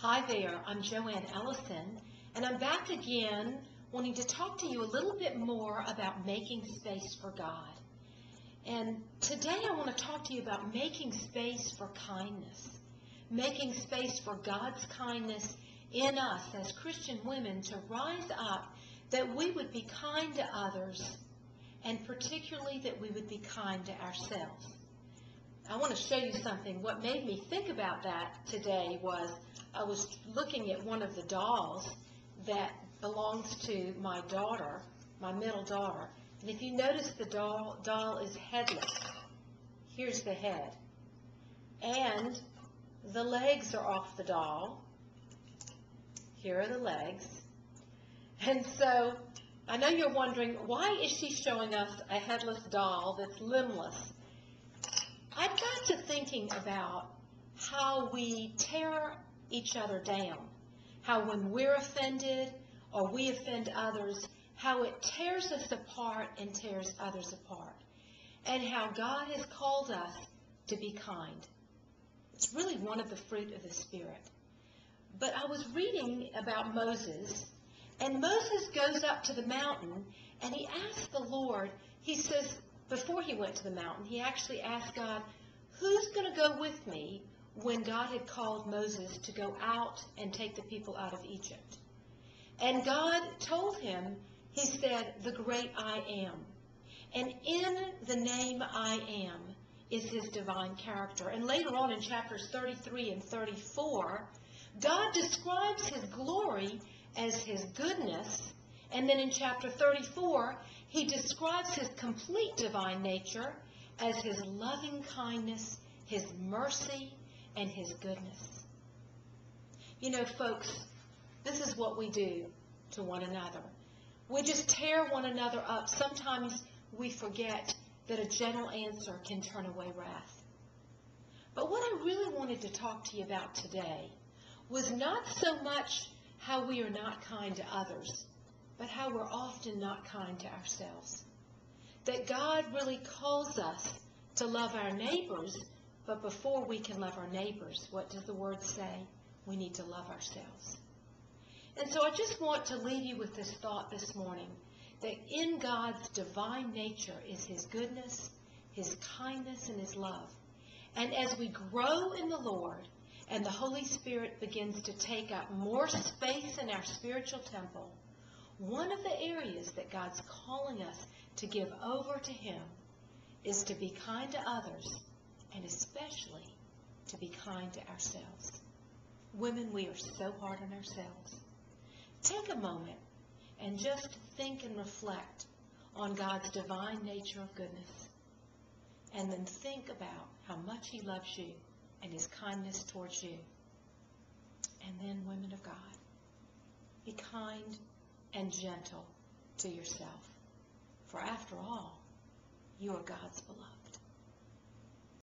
Hi there, I'm Joanne Ellison, and I'm back again wanting to talk to you a little bit more about making space for God. And today I want to talk to you about making space for kindness, making space for God's kindness in us as Christian women to rise up, that we would be kind to others, and particularly that we would be kind to ourselves. I want to show you something. What made me think about that today was I was looking at one of the dolls that belongs to my daughter, my middle daughter. And if you notice, the doll is headless. Here's the head. And the legs are off the doll. Here are the legs. And so I know you're wondering, why is she showing us a headless doll that's limbless? I got to thinking about how we tear each other down, how when we're offended or we offend others, how it tears us apart and tears others apart, and how God has called us to be kind. It's really one of the fruit of the Spirit. But I was reading about Moses, and Moses goes up to the mountain and he asks the Lord, he says, before he went to the mountain, he actually asked God, who's going to go with me when God had called Moses to go out and take the people out of Egypt? And God told him, he said, the great I am. And in the name I am is his divine character. And later on in chapters 33 and 34, God describes his glory as his goodness. And then in chapter 34, he describes his complete divine nature as his loving kindness, his mercy, and his goodness. You know, folks, this is what we do to one another. We just tear one another up. Sometimes we forget that a gentle answer can turn away wrath. But what I really wanted to talk to you about today was not so much how we are not kind to others, but how we're often not kind to ourselves. That God really calls us to love our neighbors, but before we can love our neighbors, what does the Word say? We need to love ourselves. And so I just want to leave you with this thought this morning, that in God's divine nature is his goodness, his kindness, and his love. And as we grow in the Lord and the Holy Spirit begins to take up more space in our spiritual temple, one of the areas that God's calling us to give over to him is to be kind to others, and especially to be kind to ourselves. Women, we are so hard on ourselves. Take a moment and just think and reflect on God's divine nature of goodness. And then think about how much he loves you and his kindness towards you. And then, women of God, be kind and gentle to yourself. For after all, you are God's beloved.